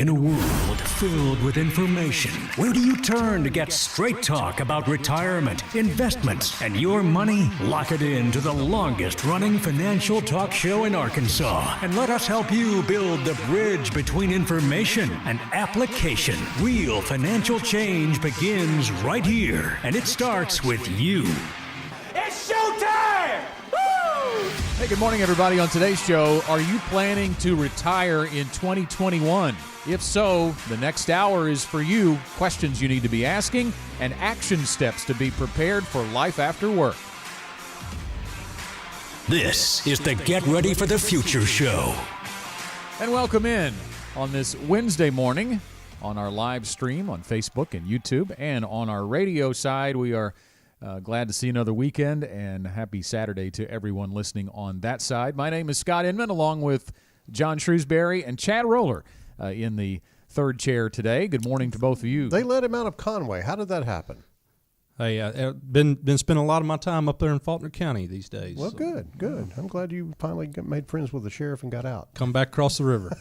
In a world filled with information, where do you turn to get straight talk about retirement, investments, and your money? Lock it in to the longest-running financial talk show in Arkansas, and let us help you build the bridge between information and application. Real financial change begins right here, and it starts with you. It's showtime! Woo! Hey, good morning, everybody. On today's show, are you planning to retire in 2021? If so, the next hour is for you. Questions you need to be asking and action steps to be prepared for life after work. This is the Get Ready for the Future show. And welcome in on this Wednesday morning on our live stream on Facebook and YouTube. And on our radio side, we are glad to see another weekend, and happy Saturday to everyone listening on that side. My name is Scott Inman, along with John Shrewsbury and Chad Roller in the third chair today. Good morning to both of you. They let him out of Conway. How did that happen? Hey, been spending a lot of my time up there in Faulkner County these days. Well, so. Good. I'm glad you finally made friends with the sheriff and got out. Come back across the river.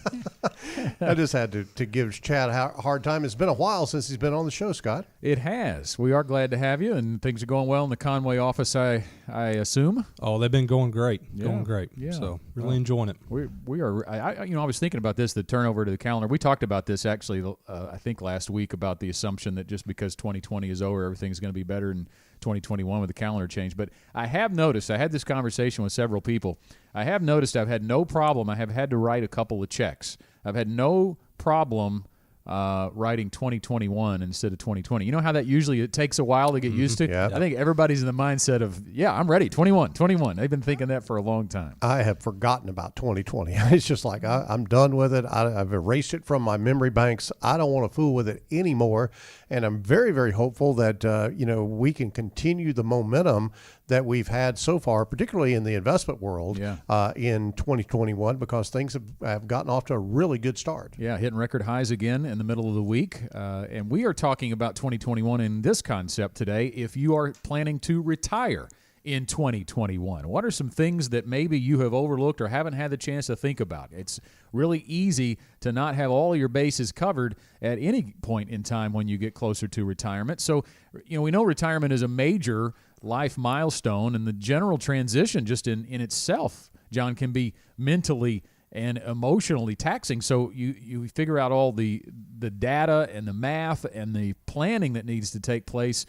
I just had to give Chad a hard time. It's been a while since he's been on the show, Scott. It has. We are glad to have you, and things are going well in the Conway office, I assume. Oh, they've been going great. Yeah. Going great. Yeah. So really enjoying it. We are. I was thinking about this, the turnover to the calendar. We talked about this actually, I think last week, about the assumption that just because 2020 is over, everything's going to be better in 2021 with the calendar change. But I have noticed, I had this conversation with several people. I have noticed I've had no problem. I have had to write a couple of checks. I've had no problem writing 2021 instead of 2020. You know how that usually it takes a while to get used to? Yeah. I think everybody's in the mindset of, I'm ready, 21. They've been thinking that for a long time. I have forgotten about 2020. It's just like I'm done with it. I've erased it from my memory banks. I don't want to fool with it anymore. And I'm very, very hopeful that we can continue the momentum that we've had so far, particularly in the investment world in 2021, because things have gotten off to a really good start. Yeah, hitting record highs again in the middle of the week. And we are talking about 2021 in this concept today. If you are planning to retire in 2021, what are some things that maybe you have overlooked or haven't had the chance to think about? It's really easy to not have all your bases covered at any point in time when you get closer to retirement. So, we know retirement is a major life milestone, and the general transition just in itself, John, can be mentally and emotionally taxing. So you figure out all the data and the math and the planning that needs to take place.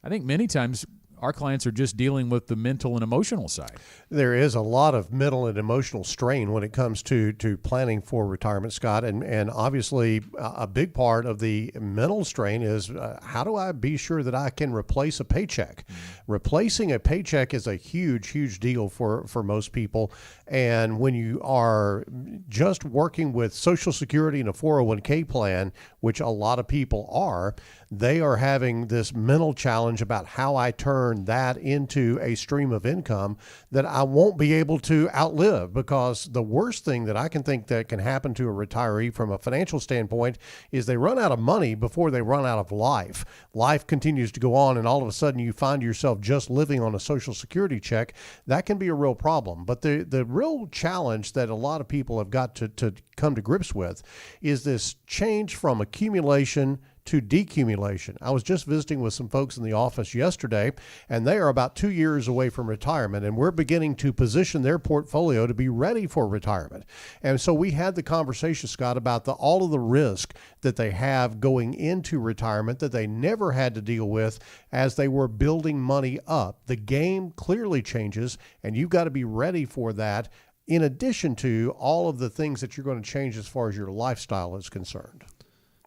I think many times our clients are just dealing with the mental and emotional side. There is a lot of mental and emotional strain when it comes to planning for retirement, Scott. And obviously a big part of the mental strain is how do I be sure that I can replace a paycheck? Mm-hmm. Replacing a paycheck is a huge, huge deal for most people. And when you are just working with Social Security and a 401k plan, which a lot of people are, they are having this mental challenge about how I turn that into a stream of income that I won't be able to outlive, because the worst thing that I can think that can happen to a retiree from a financial standpoint is they run out of money before they run out of life. Life continues to go on, and all of a sudden you find yourself just living on a Social Security check. That can be a real problem. But the real challenge that a lot of people have got to come to grips with is this change from accumulation to decumulation. I was just visiting with some folks in the office yesterday, and they are about 2 years away from retirement, and we're beginning to position their portfolio to be ready for retirement. And so we had the conversation, Scott, about all of the risk that they have going into retirement that they never had to deal with as they were building money up. The game clearly changes, and you've got to be ready for that, in addition to all of the things that you're going to change as far as your lifestyle is concerned.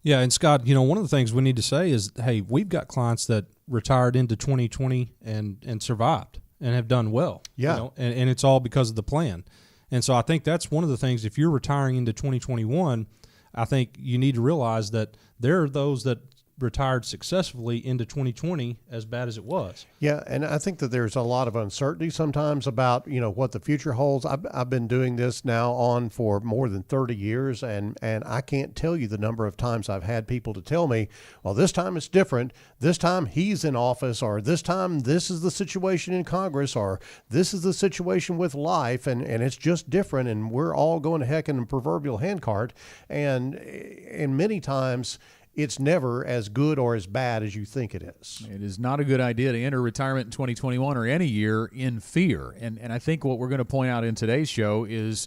Yeah, and Scott, one of the things we need to say is, hey, we've got clients that retired into 2020 and survived and have done well. Yeah. And it's all because of the plan. And so I think that's one of the things, if you're retiring into 2021, I think you need to realize that there are those that retired successfully into 2020 as bad as it was. Yeah, and I think that there's a lot of uncertainty sometimes about, what the future holds. I've been doing this now on for more than 30 years, and I can't tell you the number of times I've had people to tell me, well, this time it's different. This time he's in office, or this time this is the situation in Congress, or this is the situation with life, and it's just different, and we're all going to heck in a proverbial handcart. And many times it's never as good or as bad as you think it is. It is not a good idea to enter retirement in 2021 or any year in fear. And I think what we're going to point out in today's show is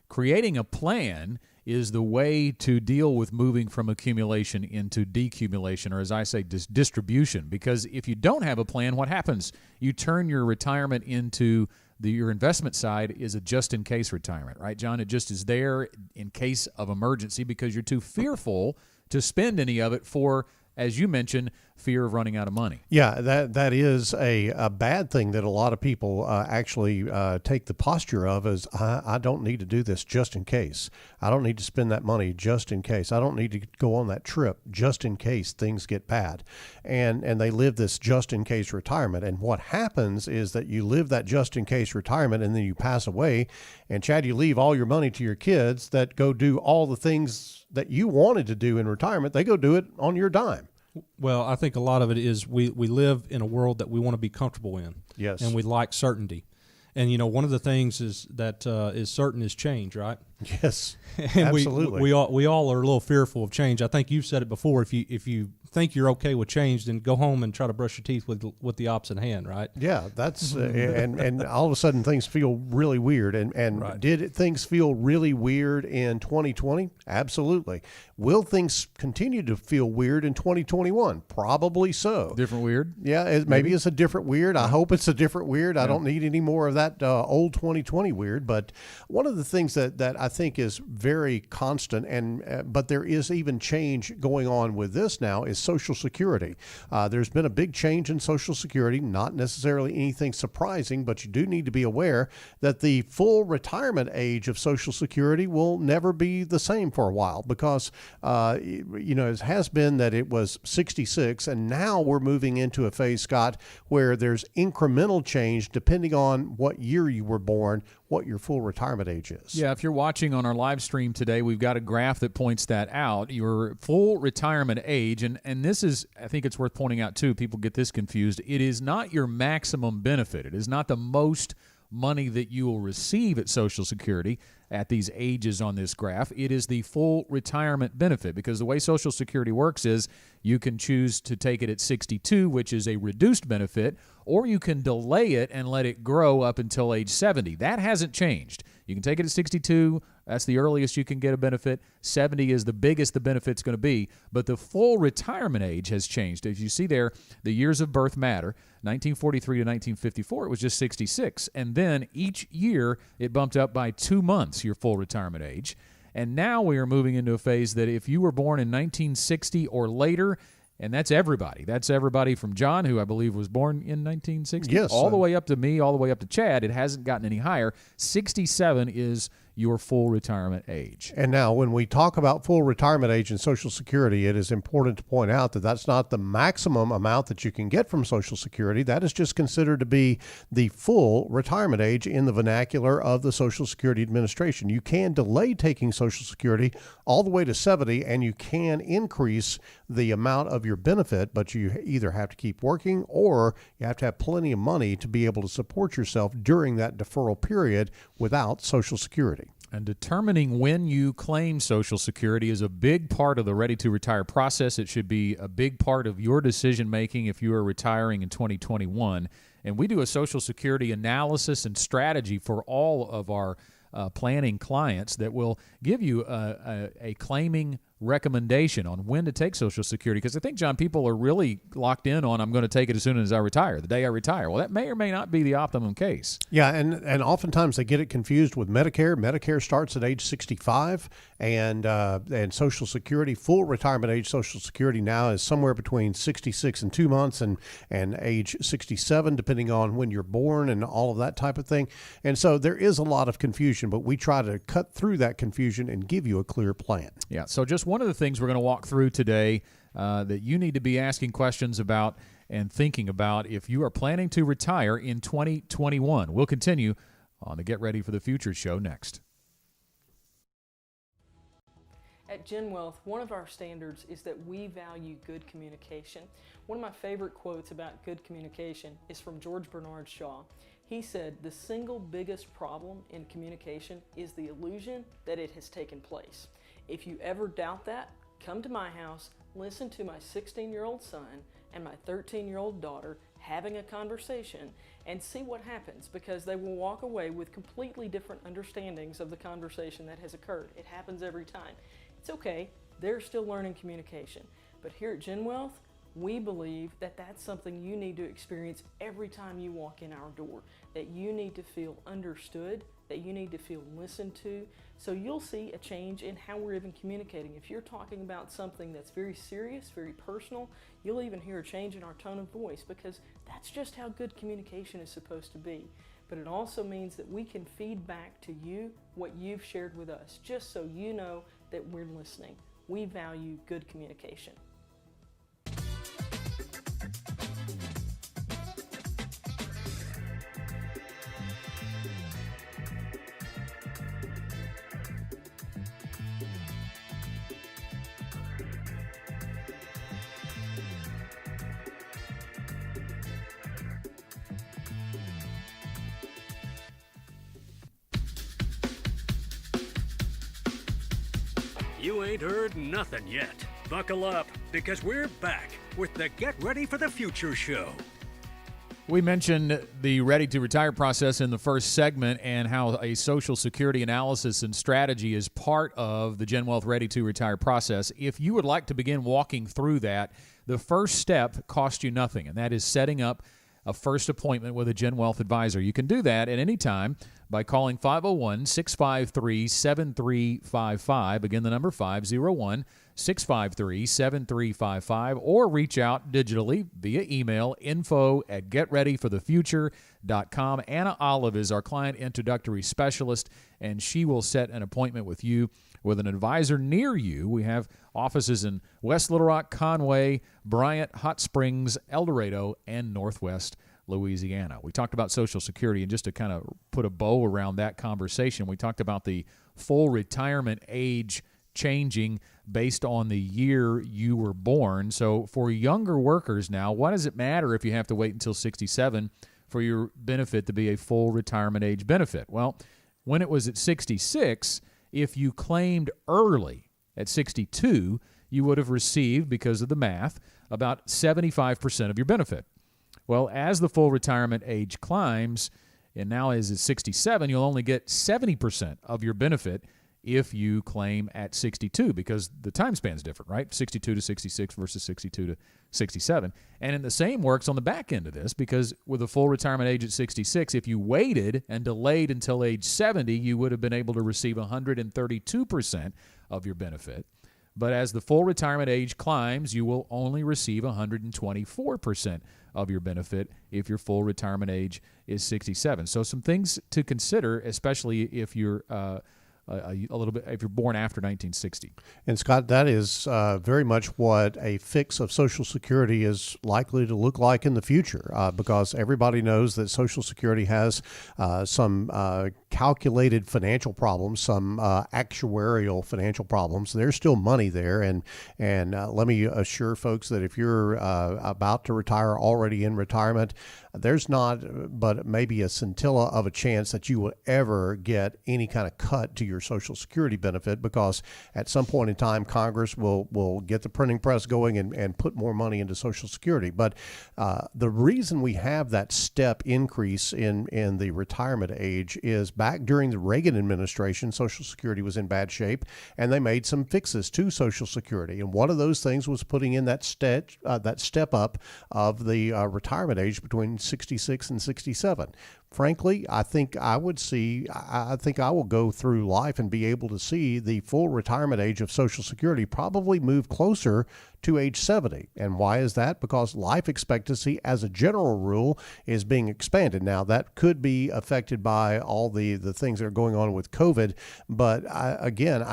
creating a plan is the way to deal with moving from accumulation into decumulation, or as I say, distribution. Because if you don't have a plan, what happens? You turn your retirement into your investment side is a just-in-case retirement, right, John? It just is there in case of emergency because you're too fearful to spend any of it for, as you mentioned, fear of running out of money. Yeah, that is a bad thing that a lot of people actually take the posture of as, I don't need to do this just in case. I don't need to spend that money just in case. I don't need to go on that trip just in case things get bad. And they live this just in case retirement. And what happens is that you live that just in case retirement and then you pass away. And Chad, you leave all your money to your kids that go do all the things that you wanted to do in retirement. They go do it on your dime. Well, I think a lot of it is we live in a world that we want to be comfortable in. Yes. And we like certainty. And, one of the things is that is certain is change, right? Yes, and absolutely. We all are a little fearful of change. I think you've said it before. If you think you're okay with change, then go home and try to brush your teeth with the opposite hand, right? Yeah, that's and all of a sudden things feel really weird. And Right. Did things feel really weird in 2020? Absolutely. Will things continue to feel weird in 2021? Probably so. Different weird? Yeah, maybe it's a different weird. I hope it's a different weird. I don't need any more of that old 2020 weird. But one of the things that I think is very constant, but there is even change going on with this now, is Social Security. There's been a big change in Social Security, not necessarily anything surprising, but you do need to be aware that the full retirement age of Social Security will never be the same for a while because, it has been that it was 66, and now we're moving into a phase, Scott, where there's incremental change depending on what year you were born, what your full retirement age is. Yeah, if you're watching on our live stream today, we've got a graph that points that out. Your full retirement age, and this is, I think it's worth pointing out too, people get this confused. It is not your maximum benefit. It is not the most money that you will receive at Social Security at these ages on this graph. It is the full retirement benefit, because the way Social Security works is you can choose to take it at 62, which is a reduced benefit, or you can delay it and let it grow up until age 70. That hasn't changed. You can take it at 62. That's the earliest you can get a benefit. 70 is the biggest the benefit's going to be. But the full retirement age has changed. As you see there, the years of birth matter. 1943 to 1954, it was just 66. And then each year, it bumped up by 2 months, your full retirement age. And now we are moving into a phase that if you were born in 1960 or later, and that's everybody. That's everybody from John, who I believe was born in 1960, yes, all the way up to me, all the way up to Chad. It hasn't gotten any higher. 67 is your full retirement age. And now when we talk about full retirement age and Social Security, it is important to point out that that's not the maximum amount that you can get from Social Security. That is just considered to be the full retirement age in the vernacular of the Social Security Administration. You can delay taking Social Security all the way to 70, and you can increase the amount of your benefit, but you either have to keep working or you have to have plenty of money to be able to support yourself during that deferral period without Social Security. And determining when you claim Social Security is a big part of the ready-to-retire process. It should be a big part of your decision-making if you are retiring in 2021. And we do a Social Security analysis and strategy for all of our planning clients that will give you a claiming recommendation on when to take Social Security. Because I think, John, people are really locked in on, I'm going to take it as soon as I retire, the day I retire. Well, that may or may not be the optimum case. Yeah, and oftentimes they get it confused with Medicare. Medicare starts at age 65, and Social Security, full retirement age Social Security now is somewhere between 66 and 2 months and age 67, depending on when you're born and all of that type of thing. And so there is a lot of confusion, but we try to cut through that confusion and give you a clear plan. Yeah, so just one of the things we're going to walk through today that you need to be asking questions about and thinking about if you are planning to retire in 2021. We'll continue on the Get Ready for the Future show next. At Gen Wealth, one of our standards is that we value good communication. One of my favorite quotes about good communication is from George Bernard Shaw. He said, "The single biggest problem in communication is the illusion that it has taken place. If you ever doubt that, come to my house, listen to my 16-year-old son and my 13-year-old daughter having a conversation and see what happens, because they will walk away with completely different understandings of the conversation that has occurred. It happens every time. It's okay, they're still learning communication. But here at Gen Wealth, we believe that that's something you need to experience every time you walk in our door, that you need to feel understood, that you need to feel listened to. So you'll see a change in how we're even communicating. If you're talking about something that's very serious, very personal, you'll even hear a change in our tone of voice, because that's just how good communication is supposed to be. But it also means that we can feed back to you what you've shared with us, just so you know that we're listening. We value good communication. You ain't heard nothing yet. Buckle up, because we're back with the Get Ready for the Future show. We mentioned the Ready to Retire process in the first segment and how a Social Security analysis and strategy is part of the Gen Wealth Ready to Retire process. If you would like to begin walking through that, the first step costs you nothing, and that is setting up a first appointment with a Gen Wealth advisor. You can do that at any time by calling 501-653-7355. Again, the number 501-653-7355, or reach out digitally via email, info@getreadyforthefuture.com. Anna Olive is our client introductory specialist, and she will set an appointment with you with an advisor near you. We have offices in West Little Rock, Conway, Bryant, Hot Springs, El Dorado, and Northwest Louisiana. We talked about Social Security, and just to kind of put a bow around that conversation, we talked about the full retirement age changing based on the year you were born. So for younger workers now, why does it matter if you have to wait until 67 for your benefit to be a full retirement age benefit? Well, when it was at 66, if you claimed early at 62, you would have received, because of the math, about 75% of your benefit. Well, as the full retirement age climbs, and now is at 67, you'll only get 70% of your benefit if you claim at 62, because the time span's different, right? 62 to 66 versus 62 to 67. And the same works on the back end of this, because with a full retirement age at 66, if you waited and delayed until age 70, you would have been able to receive 132% of your benefit. But as the full retirement age climbs, you will only receive 124% of your benefit if your full retirement age is 67. So some things to consider, especially if you're a little bit if you're born after 1960. And Scott, that is very much what a fix of Social Security is likely to look like in the future, because everybody knows that Social Security has some calculated financial problems, some actuarial financial problems. There's still money there, and let me assure folks that if you're about to retire, already in retirement, there's not but maybe a scintilla of a chance that you will ever get any kind of cut to your Social Security benefit, because at some point in time, Congress will get the printing press going and put more money into Social Security. But the reason we have that step increase in the retirement age is back during the Reagan administration, Social Security was in bad shape, and they made some fixes to Social Security. And one of those things was putting in that step up of the retirement age between 66 and 67. Frankly, I think I will go through life and be able to see the full retirement age of Social Security probably move closer to age 70. And why is that? Because life expectancy, as a general rule, is being expanded. Now, that could be affected by all the things that are going on with COVID. But I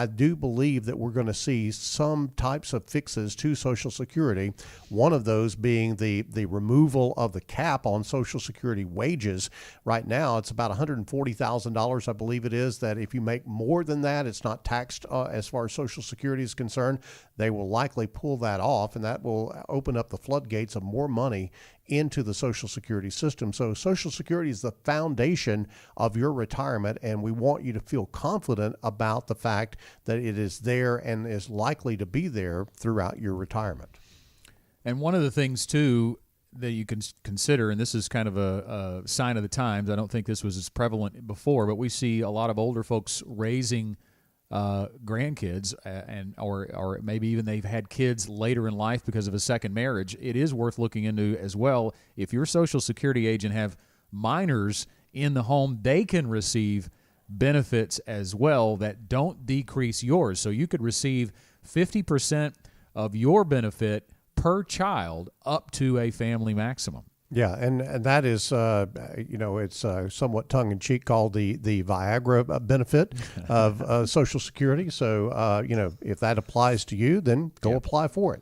do believe that we're going to see some types of fixes to Social Security. One of those being the removal of the cap on Social Security wages. Right now, it's about $140,000, I believe it is, that if you make more than that, it's not taxed as far as Social Security is concerned. They will likely pull that off, and that will open up the floodgates of more money into the Social Security system. So Social Security is the foundation of your retirement, and we want you to feel confident about the fact that it is there and is likely to be there throughout your retirement. And one of the things, too, that you can consider, and this is kind of a sign of the times, I don't think this was as prevalent before, but we see a lot of older folks raising grandkids, or maybe even they've had kids later in life because of a second marriage. It is worth looking into as well. If your Social Security agent have minors in the home, they can receive benefits as well that don't decrease yours. So you could receive 50% of your benefit per child up to a family maximum. Yeah, and that is, it's somewhat tongue-in-cheek called the Viagra benefit of Social Security. So, if that applies to you, then go apply for it.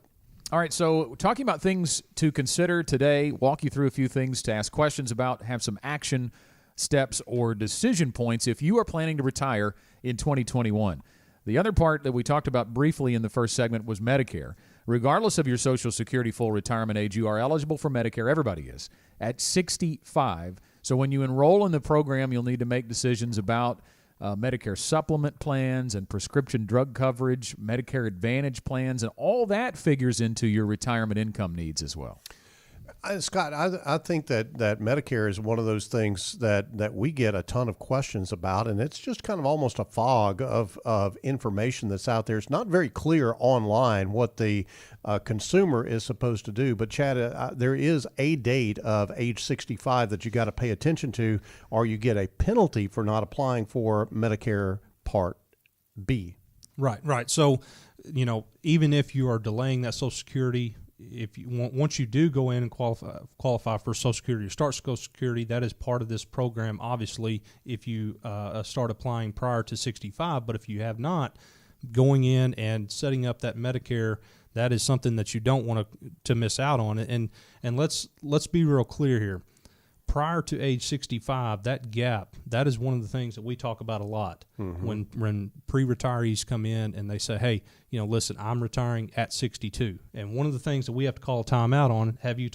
All right, so talking about things to consider today, walk you through a few things to ask questions about, have some action steps or decision points if you are planning to retire in 2021. The other part that we talked about briefly in the first segment was Medicare. Regardless of your Social Security full retirement age, you are eligible for Medicare. Everybody is at 65. So when you enroll in the program, you'll need to make decisions about Medicare supplement plans and prescription drug coverage, Medicare Advantage plans, and all that figures into your retirement income needs as well. Scott, I think that Medicare is one of those things that we get a ton of questions about, and it's just kind of almost a fog of information that's out there. It's not very clear online what the consumer is supposed to do. But Chad, there is a date of age 65 that you got to pay attention to, or you get a penalty for not applying for Medicare Part B. Right. So, even if you are delaying that Social Security, if you want, once you do go in and qualify for Social Security or start Social Security, that is part of this program. Obviously, if you start applying prior to 65, but if you have not, going in and setting up that Medicare, that is something that you don't want to miss out on. And let's be real clear here. Prior to age 65, that gap, that is one of the things that we talk about a lot. Mm-hmm. When pre-retirees come in and they say, hey, listen, I'm retiring at 62. And one of the things that we have to call a timeout on, have you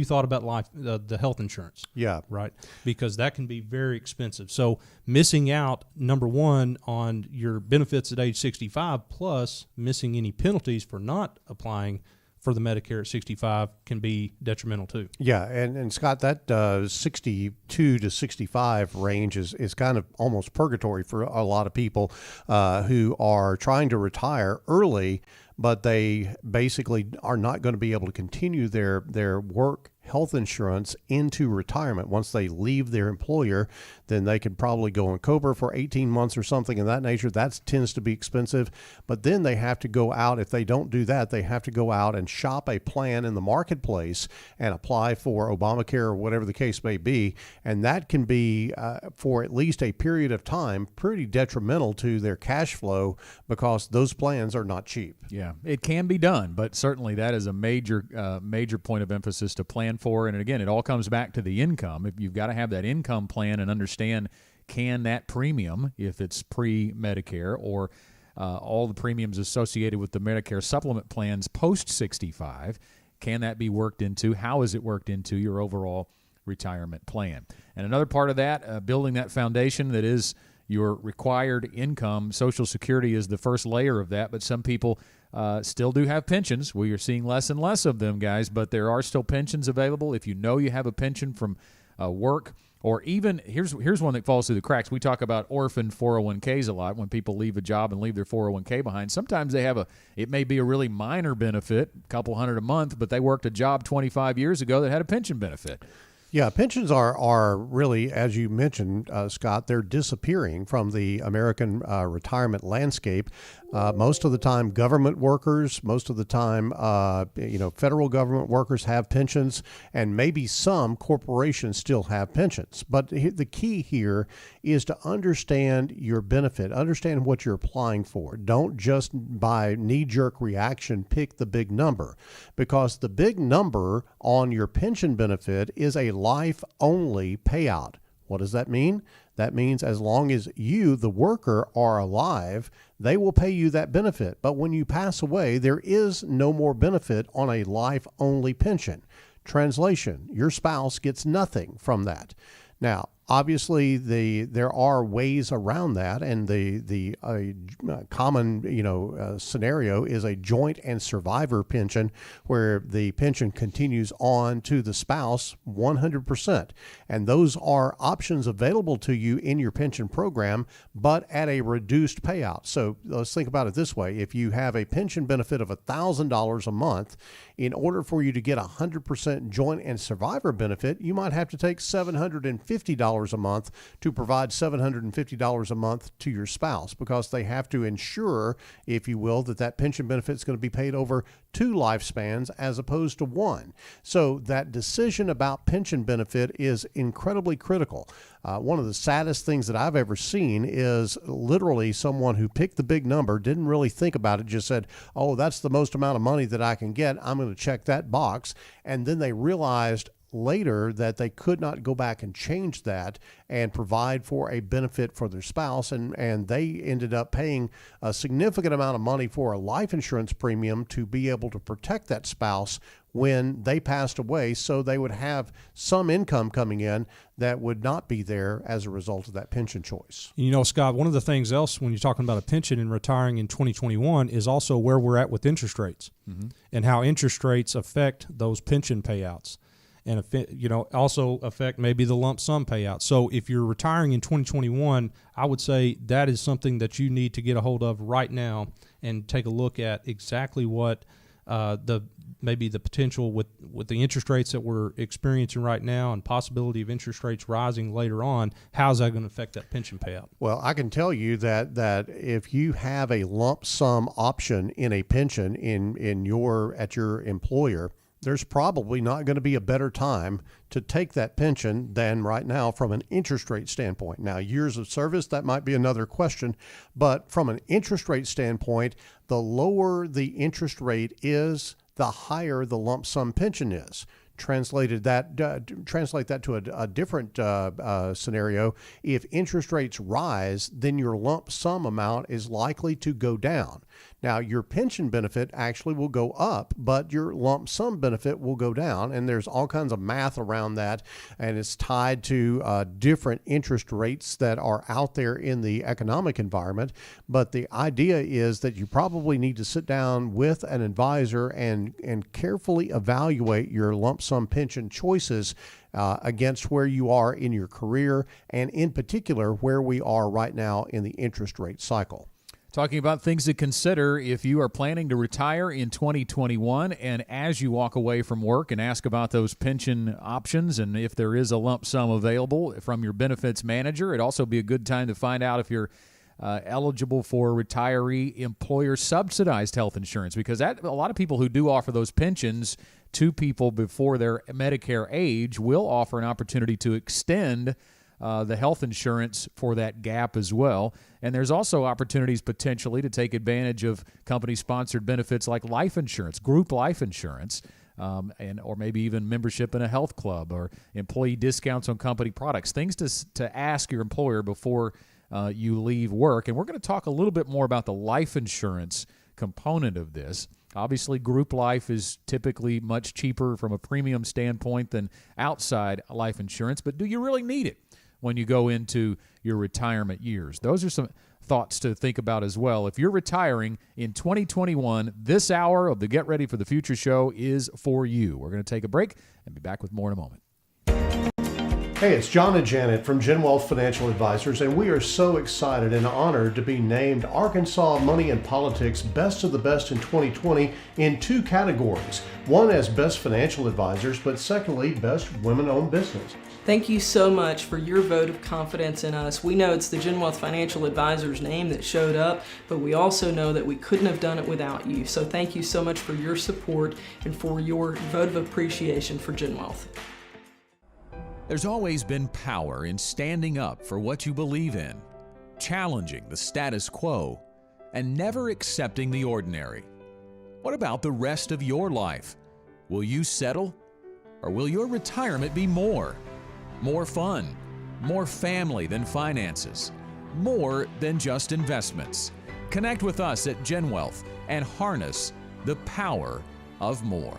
thought about the health insurance? Yeah. Right? Because that can be very expensive. So missing out, number one, on your benefits at age 65, plus missing any penalties for not applying for the Medicare at 65 can be detrimental too. Yeah, and Scott, that 62 to 65 range is kind of almost purgatory for a lot of people who are trying to retire early, but they basically are not going to be able to continue their work health insurance into retirement. Once they leave their employer, then they could probably go on COBRA for 18 months or something of that nature. That tends to be expensive. But then they have to go out. If they don't do that, they have to go out and shop a plan in the marketplace and apply for Obamacare or whatever the case may be. And that can be, for at least a period of time, pretty detrimental to their cash flow because those plans are not cheap. Yeah, it can be done, but certainly that is a major point of emphasis to plan for. And again, it all comes back to the income. If you've got to have that income plan and understand, can that premium, if it's pre-Medicare or all the premiums associated with the Medicare supplement plans post-65, can that be worked into? How is it worked into your overall retirement plan? And another part of that, building that foundation that is your required income. Social Security is the first layer of that, but some people still do have pensions. We are seeing less and less of them, guys, but there are still pensions available. If you know you have a pension from work, or even, here's one that falls through the cracks. We talk about orphan 401ks a lot when people leave a job and leave their 401k behind. Sometimes they have it may be a really minor benefit, a couple $100 a month, but they worked a job 25 years ago that had a pension benefit. Yeah, pensions are really, as you mentioned, Scott, they're disappearing from the American retirement landscape. Most of the time, government workers, most of the time, federal government workers have pensions, and maybe some corporations still have pensions. But the key here is to understand your benefit, understand what you're applying for. Don't just by knee-jerk reaction pick the big number, because the big number on your pension benefit is a life-only payout. What does that mean? That means as long as you, the worker, are alive, they will pay you that benefit. But when you pass away, there is no more benefit on a life-only pension. Translation, your spouse gets nothing from that. Now, obviously, there are ways around that, and the common scenario is a joint and survivor pension, where the pension continues on to the spouse 100%. And those are options available to you in your pension program, but at a reduced payout. So let's think about it this way: if you have a pension benefit of $1,000 a month, in order for you to get 100% joint and survivor benefit, you might have to take $750 a month to provide $750 a month to your spouse, because they have to ensure, if you will, that pension benefit is going to be paid over 2 lifespans as opposed to 1. So that decision about pension benefit is incredibly critical. One of the saddest things that I've ever seen is literally someone who picked the big number, didn't really think about it, just said, oh, that's the most amount of money that I can get, I'm going to check that box. And then they realized later that they could not go back and change that and provide for a benefit for their spouse, and they ended up paying a significant amount of money for a life insurance premium to be able to protect that spouse when they passed away, so they would have some income coming in that would not be there as a result of that pension choice. Scott, one of the things else when you're talking about a pension and retiring in 2021 is also where we're at with interest rates, and how interest rates affect those pension payouts, and also affect maybe the lump sum payout. So if you're retiring in 2021, I would say that is something that you need to get a hold of right now and take a look at exactly what maybe the potential with the interest rates that we're experiencing right now, and possibility of interest rates rising later on. How's that going to affect that pension payout? Well, I can tell you that if you have a lump sum option in a pension at your employer, there's probably not going to be a better time to take that pension than right now from an interest rate standpoint. Now, years of service, that might be another question, but from an interest rate standpoint, the lower the interest rate is, the higher the lump sum pension is. Translate that to a different scenario. If interest rates rise, then your lump sum amount is likely to go down. Now, your pension benefit actually will go up, but your lump sum benefit will go down, and there's all kinds of math around that, and it's tied to different interest rates that are out there in the economic environment. But the idea is that you probably need to sit down with an advisor and carefully evaluate your lump sum pension choices against where you are in your career, and in particular where we are right now in the interest rate cycle. Talking about things to consider if you are planning to retire in 2021, and as you walk away from work, and ask about those pension options and if there is a lump sum available from your benefits manager. It'd also be a good time to find out if you're eligible for retiree employer subsidized health insurance, because a lot of people who do offer those pensions to people before their Medicare age will offer an opportunity to extend the health insurance for that gap as well. And there's also opportunities potentially to take advantage of company-sponsored benefits like life insurance, group life insurance, or maybe even membership in a health club, or employee discounts on company products, things to ask your employer before you leave work. And we're going to talk a little bit more about the life insurance component of this. Obviously, group life is typically much cheaper from a premium standpoint than outside life insurance, but do you really need it when you go into your retirement years? Those are some thoughts to think about as well. If you're retiring in 2021, this hour of the Get Ready for the Future show is for you. We're going to take a break and be back with more in a moment. Hey, it's John and Janet from Gen Wealth Financial Advisors, and we are so excited and honored to be named Arkansas Money and Politics Best of the Best in 2020 in 2 categories. One as Best Financial Advisors, but secondly, Best Women-Owned Business. Thank you so much for your vote of confidence in us. We know it's the Gen Wealth Financial Advisors name that showed up, but we also know that we couldn't have done it without you. So thank you so much for your support and for your vote of appreciation for Gen Wealth. There's always been power in standing up for what you believe in, challenging the status quo, and never accepting the ordinary. What about the rest of your life? Will you settle? Or will your retirement be more? More fun, more family than finances, more than just investments. Connect with us at Gen Wealth and harness the power of more.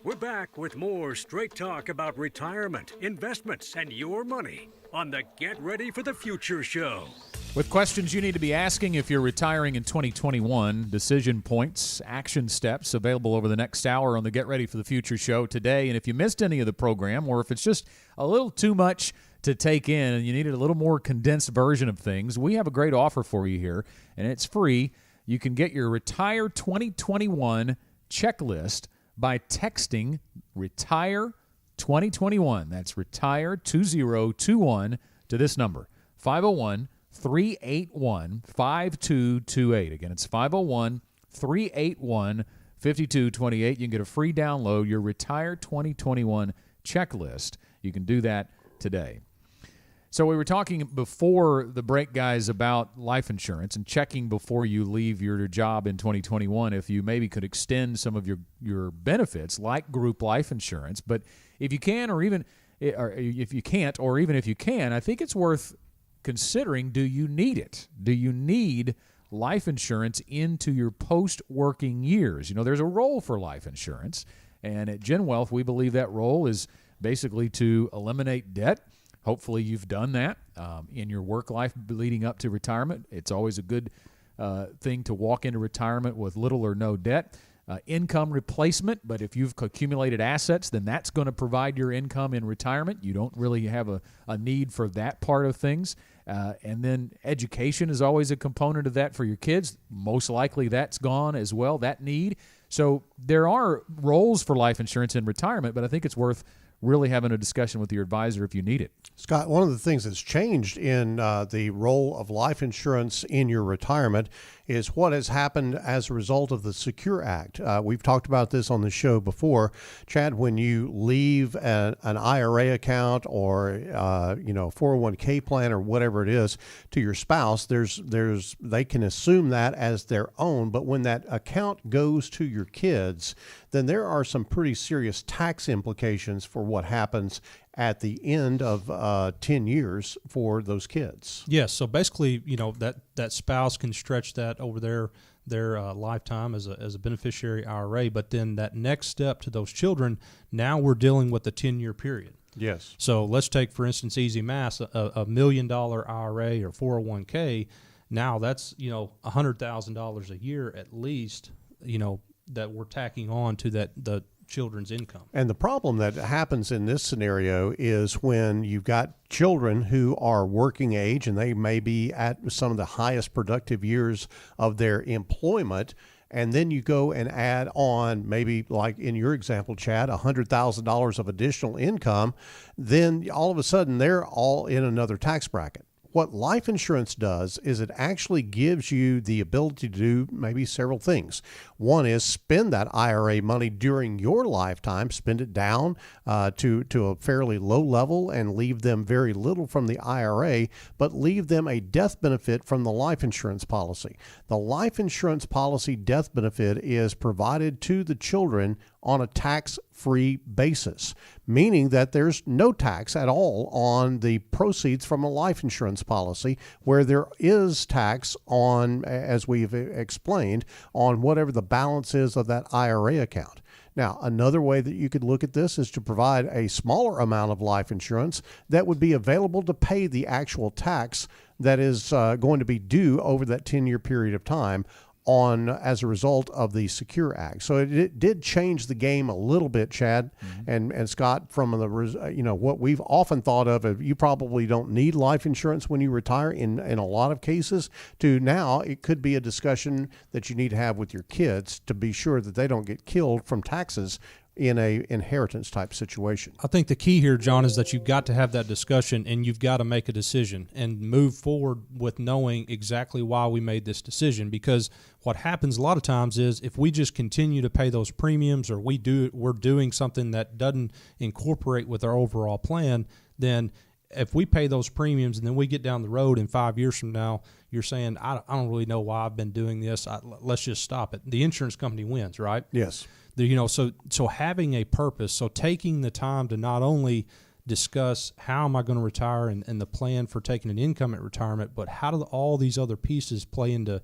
We're back with more straight talk about retirement, investments, and your money on the Get Ready for the Future show. With questions you need to be asking if you're retiring in 2021, decision points, action steps available over the next hour on the Get Ready for the Future show today. And if you missed any of the program, or if it's just a little too much to take in and you needed a little more condensed version of things, we have a great offer for you here, and it's free. You can get your Retire 2021 checklist by texting Retire 2021. That's Retire 2021 to this number, 501-381-5228. Again, it's 501-381-5228. You can get a free download, your Retire 2021 checklist. You can do that today. So we were talking before the break, guys, about life insurance and checking before you leave your job in 2021 if you maybe could extend some of your benefits like group life insurance. But if you can, or if you can't, or even if you can, I think it's worth considering, do you need it? Do you need life insurance into your post-working years? You know, there's a role for life insurance, and at Gen Wealth, we believe that role is basically to eliminate debt. Hopefully you've done that in your work life leading up to retirement. It's always a good thing to walk into retirement with little or no debt. Income replacement, but if you've accumulated assets, then that's going to provide your income in retirement. You don't really have a need for that part of things. And then education is always a component of that for your kids. Most likely that's gone as well, that need. So there are roles for life insurance in retirement, but I think it's worth really having a discussion with your advisor if you need it. Scott, one of the things that's changed in the role of life insurance in your retirement is what has happened as a result of the Secure Act. We've talked about this on the show before. Chad, when you leave an IRA account or 401k plan or whatever it is to your spouse, they can assume that as their own. But when that account goes to your kids, then there are some pretty serious tax implications for what happens at the end of 10 years for those kids. Yes. So basically, that spouse can stretch that over their lifetime as a beneficiary IRA. But then that next step to those children, now we're dealing with a 10-year period. Yes. So let's take, for instance, easy math, a $1 million IRA or 401k. Now that's, $100,000 a year at least, that we're tacking on to the children's income. And the problem that happens in this scenario is when you've got children who are working age and they may be at some of the highest productive years of their employment, and then you go and add on maybe, like in your example, Chad, $100,000 of additional income, then all of a sudden they're all in another tax bracket. What life insurance does is it actually gives you the ability to do maybe several things. One is spend that IRA money during your lifetime, spend it down to a fairly low level and leave them very little from the IRA, but leave them a death benefit from the life insurance policy. The life insurance policy death benefit is provided to the children on a tax tax-free basis, meaning that there's no tax at all on the proceeds from a life insurance policy, where there is tax on, as we've explained, on whatever the balance is of that IRA account. Now, another way that you could look at this is to provide a smaller amount of life insurance that would be available to pay the actual tax that is going to be due over that 10-year period of time as a result of the Secure Act. So it did change the game a little bit, Chad and Scott, from what we've often thought of you probably don't need life insurance when you retire in a lot of cases, to now it could be a discussion that you need to have with your kids to be sure that they don't get killed from taxes in a inheritance type situation. I think the key here, John, is that you've got to have that discussion and you've got to make a decision and move forward with knowing exactly why we made this decision. Because what happens a lot of times is if we just continue to pay those premiums, or we're doing something that doesn't incorporate with our overall plan, then if we pay those premiums and then we get down the road in 5 years from now, you're saying, I don't really know why I've been doing this. Let's just stop it. The insurance company wins, right? Yes. So having a purpose, so taking the time to not only discuss how am I going to retire and the plan for taking an income at retirement, but how do all these other pieces play into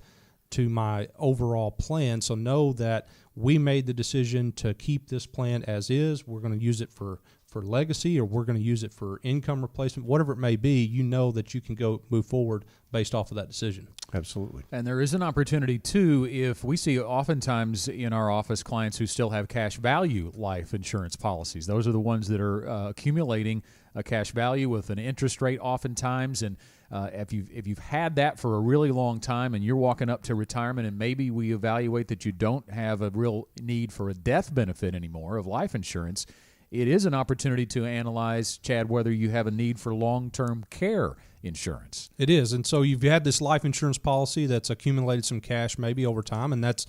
my overall plan. So know that we made the decision to keep this plan as is. We're going to use it for legacy, or we're going to use it for income replacement, whatever it may be. You know that you can go move forward based off of that decision. Absolutely. And there is an opportunity, too, if we see oftentimes in our office clients who still have cash value life insurance policies. Those are the ones that are accumulating a cash value with an interest rate oftentimes. And if you've had that for a really long time and you're walking up to retirement, and maybe we evaluate that you don't have a real need for a death benefit anymore of life insurance, it is an opportunity to analyze, Chad, whether you have a need for long-term care insurance. It is. And so you've had this life insurance policy that's accumulated some cash maybe over time, and that's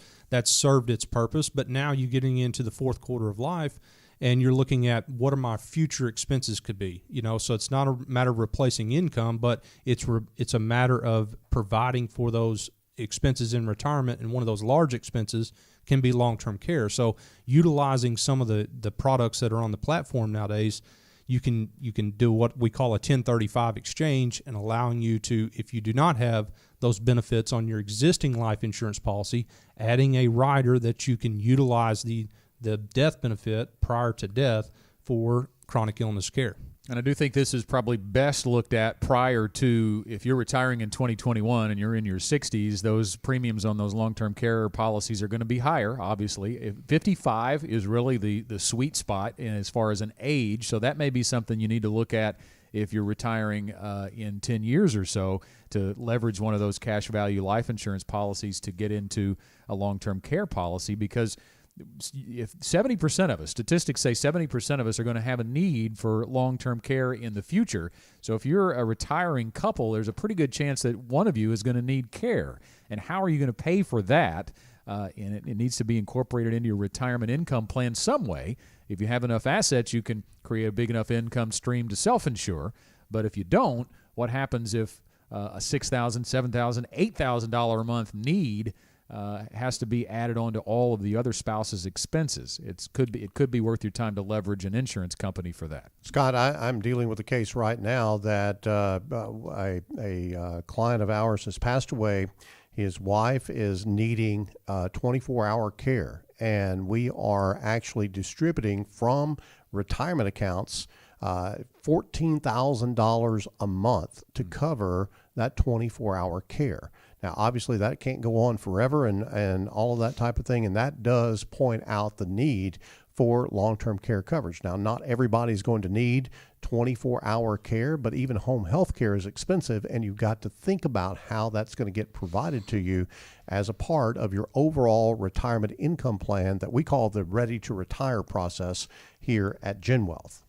served its purpose. But now you're getting into the fourth quarter of life, and you're looking at what are my future expenses could be. So it's not a matter of replacing income, but it's a matter of providing for those expenses in retirement, and one of those large expenses can be long-term care. So utilizing some of the products that are on the platform nowadays, you can do what we call a 1035 exchange, and allowing you to, if you do not have those benefits on your existing life insurance policy, adding a rider that you can utilize the death benefit prior to death for chronic illness care. And I do think this is probably best looked at prior to, if you're retiring in 2021 and you're in your 60s, those premiums on those long-term care policies are going to be higher, obviously. 55 is really the sweet spot as far as an age, so that may be something you need to look at if you're retiring in 10 years or so, to leverage one of those cash value life insurance policies to get into a long-term care policy. Because if 70% of us, statistics say 70% of us are going to have a need for long-term care in the future. So if you're a retiring couple, there's a pretty good chance that one of you is going to need care. And how are you going to pay for that? And it needs to be incorporated into your retirement income plan some way. If you have enough assets, you can create a big enough income stream to self-insure. But if you don't, what happens if a $6,000, $7,000, $8,000 a month need has to be added on to all of the other spouse's expenses? It could be worth your time to leverage an insurance company for that. Scott, I'm dealing with a case right now that a client of ours has passed away. His wife is needing 24-hour care, and we are actually distributing from retirement accounts $14,000 a month to cover that 24-hour care. Now, obviously, that can't go on forever and all of that type of thing, and that does point out the need for long-term care coverage. Now, not everybody's going to need 24-hour care, but even home health care is expensive, and you've got to think about how that's going to get provided to you as a part of your overall retirement income plan that we call the Ready to Retire process here at GenWealth.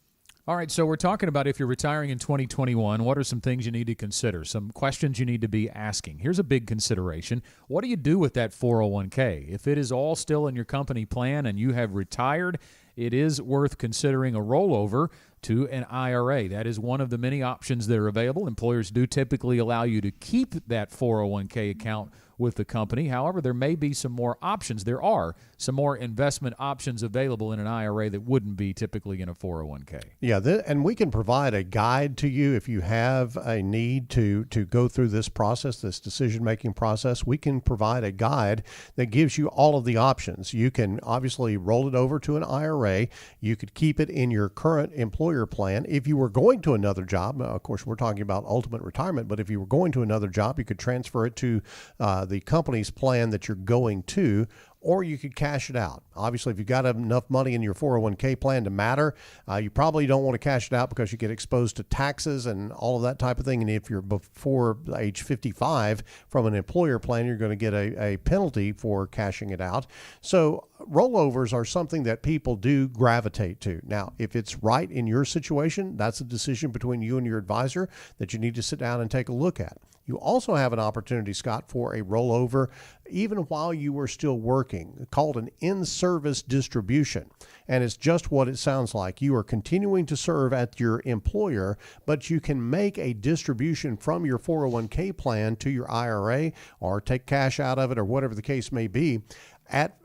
All right, so we're talking about if you're retiring in 2021, what are some things you need to consider, some questions you need to be asking. Here's a big consideration. What do you do with that 401k? If it is all still in your company plan and you have retired, it is worth considering a rollover to an IRA. That is one of the many options that are available. Employers do typically allow you to keep that 401k account with the company. However, there may be some more options. There are some more investment options available in an IRA that wouldn't be typically in a 401k. Yeah, and we can provide a guide to you if you have a need to go through this process, this decision-making process. We can provide a guide that gives you all of the options. You can obviously roll it over to an IRA. You could keep it in your current employer plan. If you were going to another job, of course, we're talking about ultimate retirement, but if you were going to another job, you could transfer it to the company's plan that you're going to, or you could cash it out. Obviously, if you've got enough money in your 401k plan to matter, you probably don't want to cash it out because you get exposed to taxes and all of that type of thing. And if you're before age 55 from an employer plan, you're going to get a penalty for cashing it out. So rollovers are something that people do gravitate to. Now, if it's right in your situation, that's a decision between you and your advisor that you need to sit down and take a look at. You also have an opportunity, Scott, for a rollover even while you were still working, called an in-service distribution. And it's just what it sounds like. You are continuing to serve at your employer, but you can make a distribution from your 401k plan to your IRA or take cash out of it or whatever the case may be at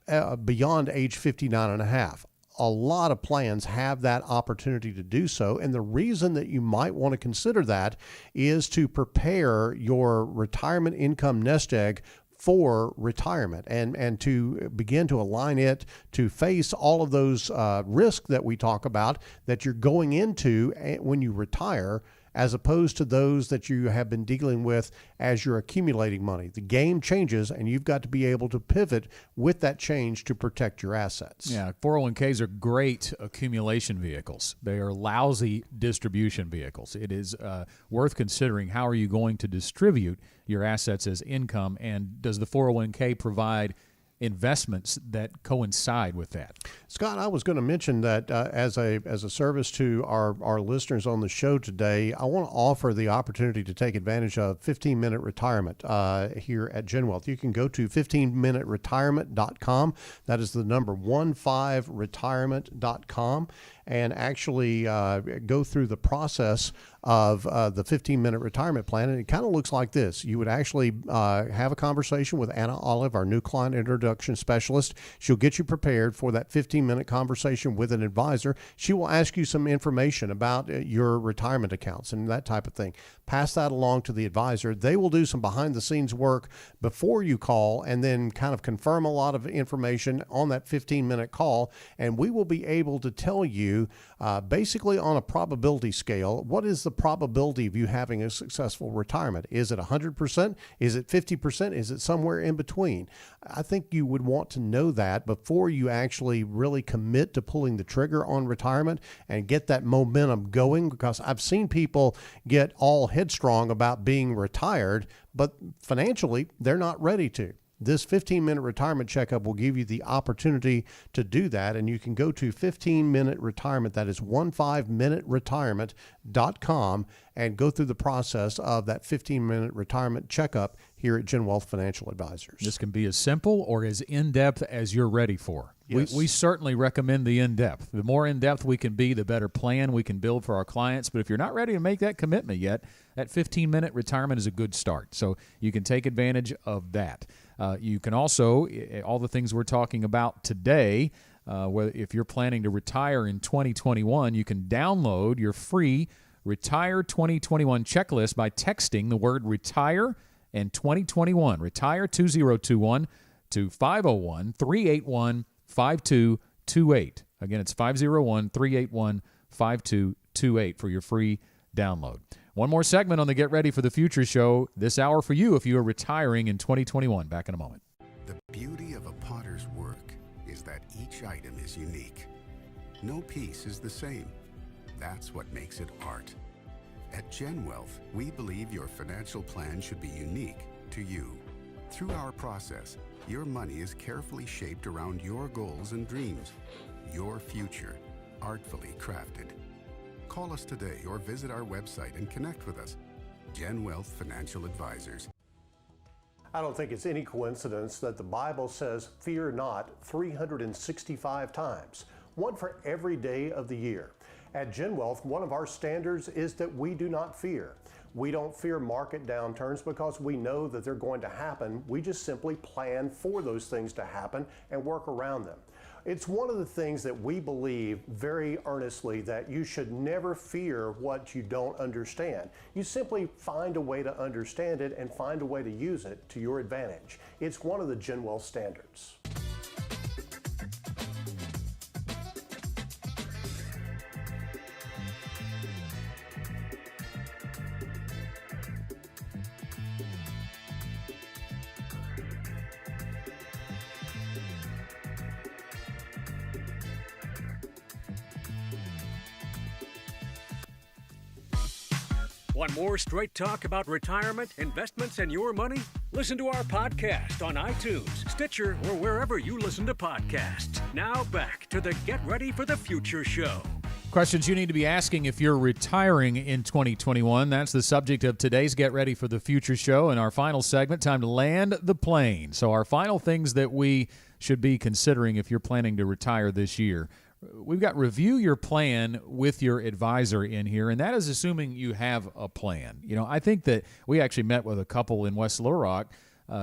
beyond age 59 and a half. A lot of plans have that opportunity to do so. And the reason that you might want to consider that is to prepare your retirement income nest egg for retirement and to begin to align it to face all of those risks that we talk about that you're going into when you retire, as opposed to those that you have been dealing with as you're accumulating money. The game changes, and you've got to be able to pivot with that change to protect your assets. Yeah, 401ks are great accumulation vehicles. They are lousy distribution vehicles. It is worth considering how are you going to distribute your assets as income, and does the 401k provide investments that coincide with that? Scott, I was going to mention that as a service to our listeners on the show today, I want to offer the opportunity to take advantage of 15-minute retirement here at GenWealth. You can go to 15minuteretirement.com. That is the number 15retirement.com, and actually go through the process of the 15-minute retirement plan. And it kind of looks like this. You would actually have a conversation with Anna Olive, our new client introduction specialist. She'll get you prepared for that 15-minute conversation with an advisor. She will ask you some information about your retirement accounts and that type of thing. Pass that along to the advisor. They will do some behind-the-scenes work before you call and then kind of confirm a lot of information on that 15-minute call. And we will be able to tell you basically on a probability scale, what is the probability of you having a successful retirement? Is it 100%? Is it 50%? Is it somewhere in between? I think you would want to know that before you actually really commit to pulling the trigger on retirement and get that momentum going, because I've seen people get all headstrong about being retired, but financially they're not ready to. This 15-minute retirement checkup will give you the opportunity to do that, and you can go to 15-minute retirement, that is 15minuteretirement.com, and go through the process of that 15-minute retirement checkup here at GenWealth Financial Advisors. This can be as simple or as in-depth as you're ready for. Yes. We certainly recommend the in-depth. The more in-depth we can be, the better plan we can build for our clients. But if you're not ready to make that commitment yet, that 15-minute retirement is a good start. So you can take advantage of that. You can also, all the things we're talking about today, if you're planning to retire in 2021, you can download your free Retire 2021 checklist by texting the word retire and 2021, retire 2021 to 501-381-5228. Again, it's 501-381-5228 for your free download. One more segment on the Get Ready for the Future show this hour for you if you are retiring in 2021. Back in a moment. The beauty of a potter's work is that each item is unique. No piece is the same. That's what makes it art. At GenWealth, we believe your financial plan should be unique to you. Through our process, your money is carefully shaped around your goals and dreams. Your future, artfully crafted. Call us today or visit our website and connect with us. GenWealth Financial Advisors. I don't think it's any coincidence that the Bible says, fear not, 365 times, one for every day of the year. At GenWealth, one of our standards is that we do not fear. We don't fear market downturns because we know that they're going to happen. We just simply plan for those things to happen and work around them. It's one of the things that we believe very earnestly, that you should never fear what you don't understand. You simply find a way to understand it and find a way to use it to your advantage. It's one of the Gen Wealth standards. Want more straight talk about retirement, investments, and your money? Listen to our podcast on iTunes, Stitcher, or wherever you listen to podcasts. Now back to the Get Ready for the Future show. Questions you need to be asking if you're retiring in 2021. That's the subject of today's Get Ready for the Future show. In our final segment, time to land the plane. So our final things that we should be considering if you're planning to retire this year. We've got review your plan with your advisor in here, and that is assuming you have a plan. You know, I think that we actually met with a couple in West Little Rock,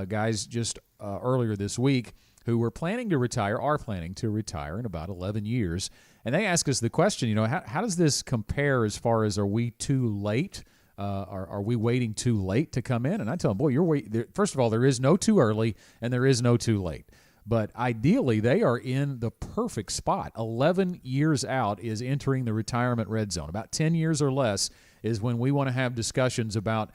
guys just earlier this week, who were planning to retire, are planning to retire in about 11 years. And they asked us the question, you know, how does this compare as far as, are we too late? Are we waiting too late to come in? And I tell them, boy, first of all, there is no too early and there is no too late. But ideally, they are in the perfect spot. 11 years out is entering the retirement red zone. About 10 years or less is when we want to have discussions about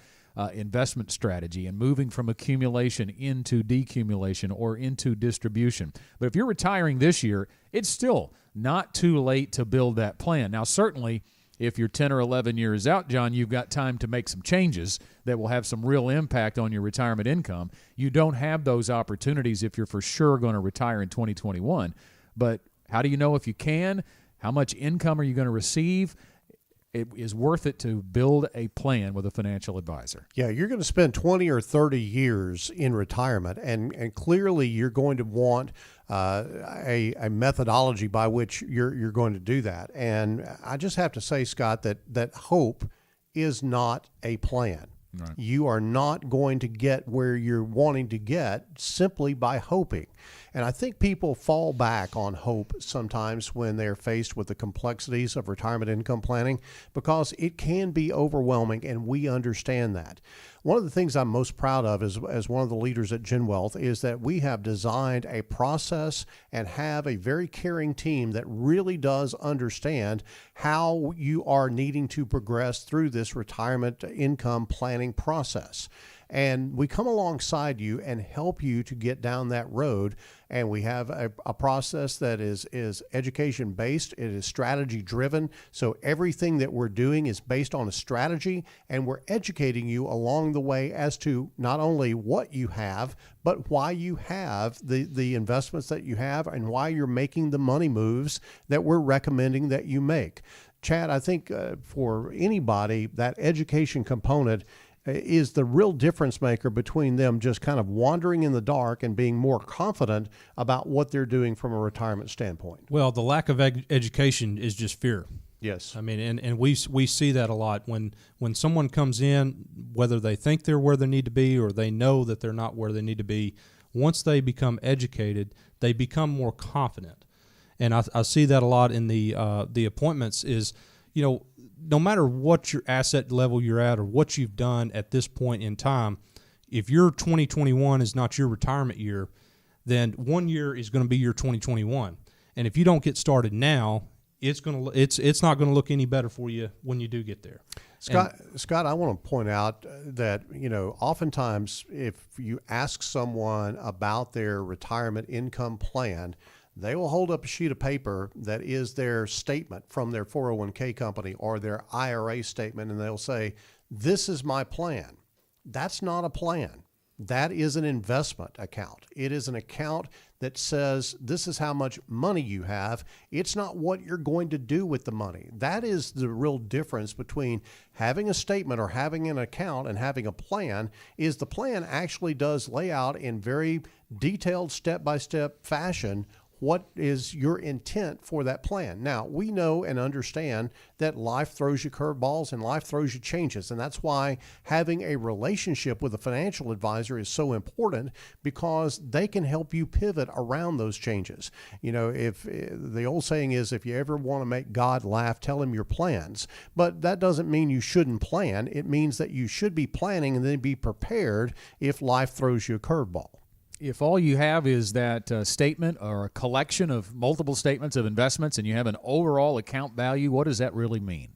investment strategy and moving from accumulation into decumulation or into distribution. But if you're retiring this year, it's still not too late to build that plan. Now, certainly, if you're 10 or 11 years out, John, you've got time to make some changes that will have some real impact on your retirement income. You don't have those opportunities if you're for sure going to retire in 2021. But how do you know if you can? How much income are you going to receive? It is worth it to build a plan with a financial advisor. Yeah, you're going to spend 20 or 30 years in retirement, and clearly you're going to want a methodology by which you're going to do that. And I just have to say, Scott, that hope is not a plan. Right. You are not going to get where you're wanting to get simply by hoping. And I think people fall back on hope sometimes when they're faced with the complexities of retirement income planning, because it can be overwhelming, and we understand that. One of the things I'm most proud of as one of the leaders at Gen Wealth is that we have designed a process and have a very caring team that really does understand how you are needing to progress through this retirement income planning process. And we come alongside you and help you to get down that road. And we have a process that is education based. It is strategy driven. So everything that we're doing is based on a strategy, and we're educating you along the way as to not only what you have, but why you have the investments that you have and why you're making the money moves that we're recommending that you make. Chad, I think for anybody, that education component is the real difference maker between them just kind of wandering in the dark and being more confident about what they're doing from a retirement standpoint. Well, the lack of education is just fear. Yes. I mean, and we see that a lot when someone comes in, whether they think they're where they need to be or they know that they're not where they need to be. Once they become educated, they become more confident. And I see that a lot in the appointments is, you know, no matter what your asset level you're at or what you've done at this point in time, if your 2021 is not your retirement year, then 1 year is going to be your 2021. And if you don't get started now, it's not going to look any better for you when you do get there. Scott, I want to point out that, you know, oftentimes if you ask someone about their retirement income plan, they will hold up a sheet of paper that is their statement from their 401k company or their IRA statement, and they'll say, "This is my plan." That's not a plan. That is an investment account. It is an account that says this is how much money you have. It's not what you're going to do with the money. That is the real difference between having a statement or having an account and having a plan. Is the plan actually does lay out in very detailed step-by-step fashion what is your intent for that plan. Now, we know and understand that life throws you curveballs and life throws you changes. And that's why having a relationship with a financial advisor is so important, because they can help you pivot around those changes. You know, if the old saying is, if you ever want to make God laugh, tell him your plans. But that doesn't mean you shouldn't plan. It means that you should be planning and then be prepared if life throws you a curveball. If all you have is that statement or a collection of multiple statements of investments and you have an overall account value, what does that really mean?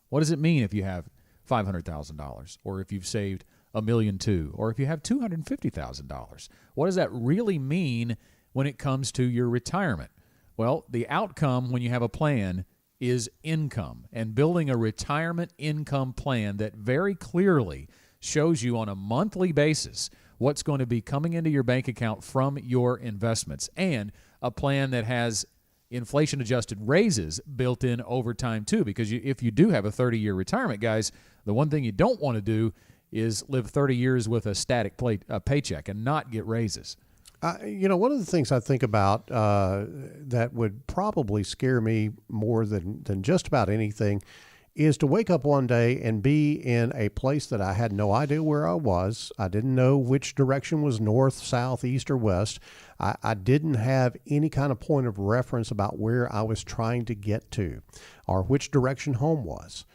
What does it mean if you have $500,000 or if you've saved $1.2 million or if you have $250,000? What does that really mean when it comes to your retirement? Well, the outcome when you have a plan is income, and building a retirement income plan that very clearly shows you on a monthly basis what's going to be coming into your bank account from your investments, and a plan that has inflation-adjusted raises built in over time too, because if you do have a 30-year retirement, guys, the one thing you don't want to do is live 30 years with a static paycheck and not get raises. You know, one of the things I think about that would probably scare me more than just about anything is to wake up one day and be in a place that I had no idea where I was. I didn't know which direction was north, south, east, or west. I didn't have any kind of point of reference about where I was trying to get to or which direction home was.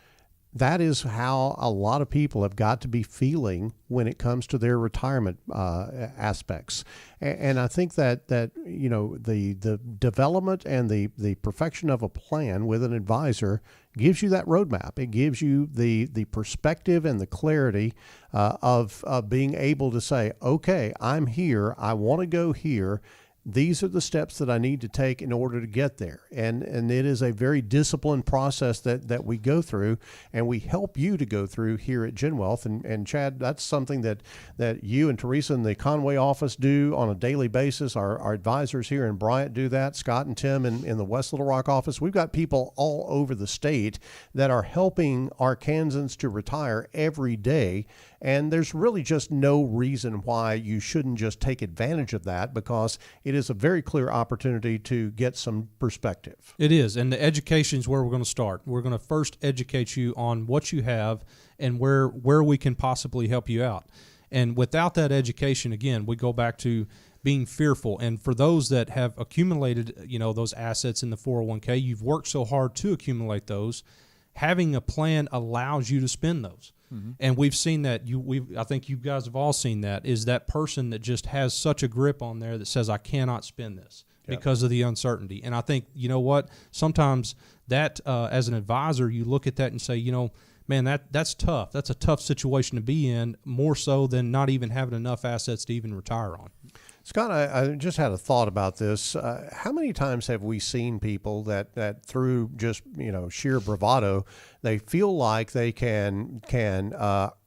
That is how a lot of people have got to be feeling when it comes to their retirement aspects. And I think that you know, the development and the perfection of a plan with an advisor gives you that roadmap. It gives you the perspective and the clarity of being able to say, okay, I'm here. I want to go here. These are the steps that I need to take in order to get there. And it is a very disciplined process that we go through, and we help you to go through here at GenWealth. And Chad, that's something that you and Teresa in the Conway office do on a daily basis. Our advisors here in Bryant do that. Scott and Tim in the West Little Rock office. We've got people all over the state that are helping Arkansans to retire every day. And there's really just no reason why you shouldn't just take advantage of that, because it is a very clear opportunity to get some perspective. It is, and the education is where we're going to start. We're going to first educate you on what you have and where we can possibly help you out. And without that education, again, we go back to being fearful. And for those that have accumulated, you know, those assets in the 401k, you've worked so hard to accumulate those. Having a plan allows you to spend those. Mm-hmm. And we've seen that. I think you guys have all seen that. Is that person that just has such a grip on there that says, I cannot spend this because of the uncertainty. And I think, you know what? Sometimes that as an advisor, you look at that and say, you know, man, that's tough. That's a tough situation to be in, more so than not even having enough assets to even retire on. Scott, I just had a thought about this. How many times have we seen people that through just, you know, sheer bravado, they feel like they can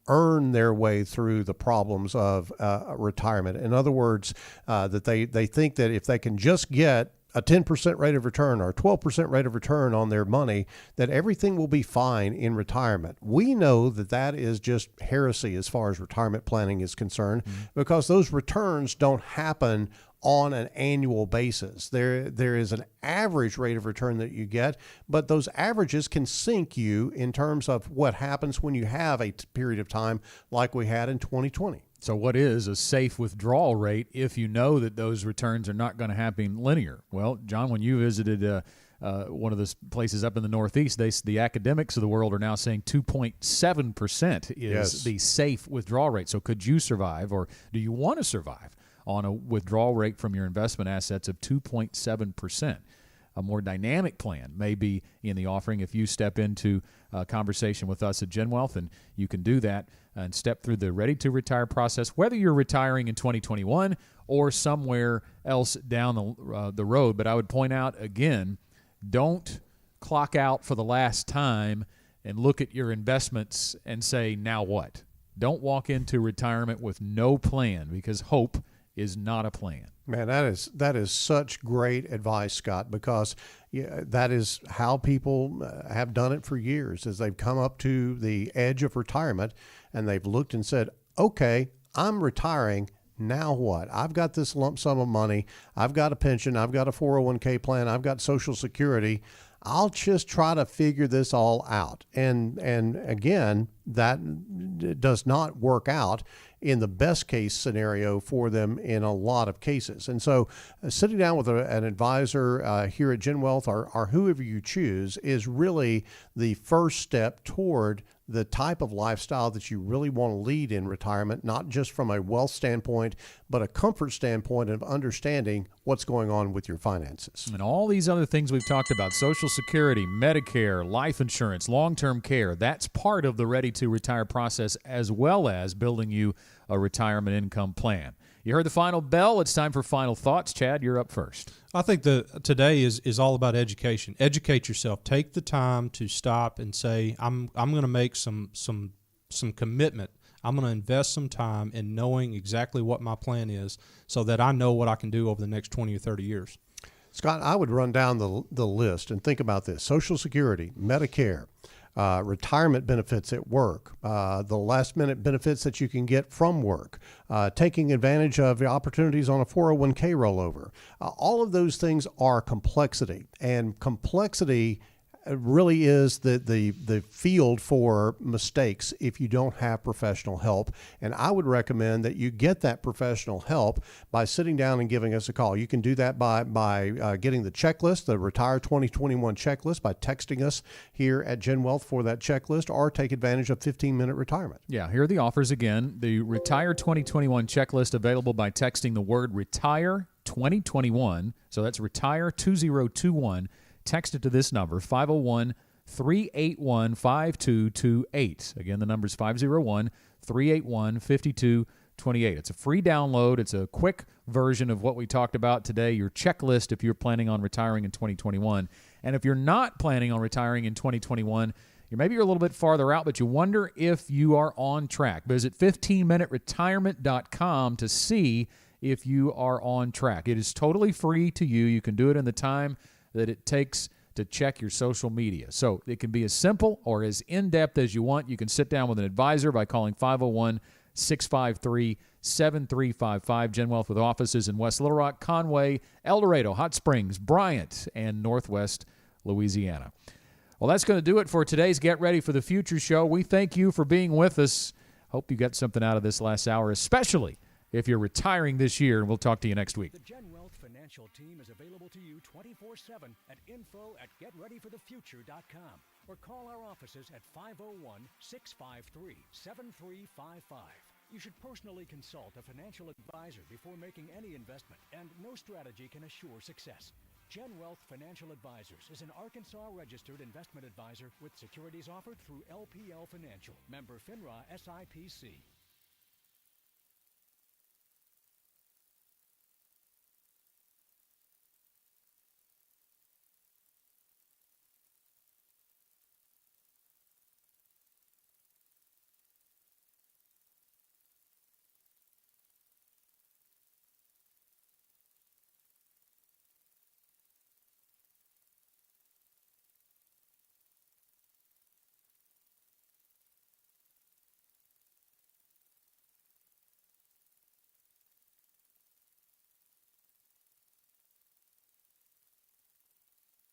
earn their way through the problems of retirement? In other words, that they think that if they can just get a 10% rate of return or a 12% rate of return on their money, that everything will be fine in retirement. We know that is just heresy as far as retirement planning is concerned, because those returns don't happen on an annual basis. There is an average rate of return that you get, but those averages can sink you in terms of what happens when you have a period of time like we had in 2020. So what is a safe withdrawal rate if you know that those returns are not going to happen linear? Well, John, when you visited one of the places up in the Northeast, the academics of the world are now saying 2.7% is the safe withdrawal rate. So could you survive, or do you want to survive on a withdrawal rate from your investment assets of 2.7%? A more dynamic plan may be in the offering if you step into a conversation with us at GenWealth, and you can do that and step through the ready-to-retire process, whether you're retiring in 2021 or somewhere else down the road. But I would point out, again, don't clock out for the last time and look at your investments and say, now what? Don't walk into retirement with no plan, because hope is not a plan. Man, that is such great advice, Scott, because that is how people have done it for years, is they've come up to the edge of retirement and they've looked and said, okay, I'm retiring. now what? I've got this lump sum of money. I've got a pension. I've got a 401k plan. I've got Social Security. I'll just try to figure this all out. And again, that does not work out in the best case scenario for them in a lot of cases. And so sitting down with an advisor here at Gen Wealth or whoever you choose is really the first step toward the type of lifestyle that you really want to lead in retirement, not just from a wealth standpoint, but a comfort standpoint of understanding what's going on with your finances. And all these other things we've talked about, Social Security, Medicare, life insurance, long-term care, that's part of the ready-to-retire process, as well as building you a retirement income plan. You heard the final bell. It's time for final thoughts. Chad, you're up first. I think today is all about education. Educate yourself. Take the time to stop and say, I'm going to make some commitment. I'm going to invest some time in knowing exactly what my plan is so that I know what I can do over the next 20 or 30 years. Scott, I would run down the list and think about this. Social Security, Medicare, retirement benefits at work, the last minute benefits that you can get from work, taking advantage of the opportunities on a 401k rollover. All of those things are complexity, and complexity really is the field for mistakes if you don't have professional help. And I would recommend that you get that professional help by sitting down and giving us a call. You can do that by getting the checklist, the Retire 2021 checklist, by texting us here at Gen Wealth for that checklist, or take advantage of 15-minute retirement. Yeah, here are the offers again. The Retire 2021 checklist available by texting the word Retire 2021. So that's Retire 2021. Text it to this number, 501-381-5228. Again, the number is 501-381-5228. It's a free download. It's a quick version of what we talked about today, your checklist if you're planning on retiring in 2021. And if you're not planning on retiring in 2021, maybe you're a little bit farther out, but you wonder if you are on track. Visit 15minuteretirement.com to see if you are on track. It is totally free to you. You can do it in the time that it takes to check your social media. So it can be as simple or as in-depth as you want. You can sit down with an advisor by calling 501-653-7355. Gen Wealth with offices in West Little Rock, Conway, El Dorado, Hot Springs, Bryant, and Northwest Louisiana. Well, that's going to do it for today's Get Ready for the Future show. We thank you for being with us. Hope you got something out of this last hour, especially if you're retiring this year, and we'll talk to you next week. The Gen Wealth Financial Team is available to you 24/7 at info@getreadyforthefuture.com or call our offices at 501-653-7355. You should personally consult a financial advisor before making any investment, and no strategy can assure success. Gen Wealth Financial Advisors is an Arkansas-registered investment advisor with securities offered through LPL Financial, member FINRA SIPC.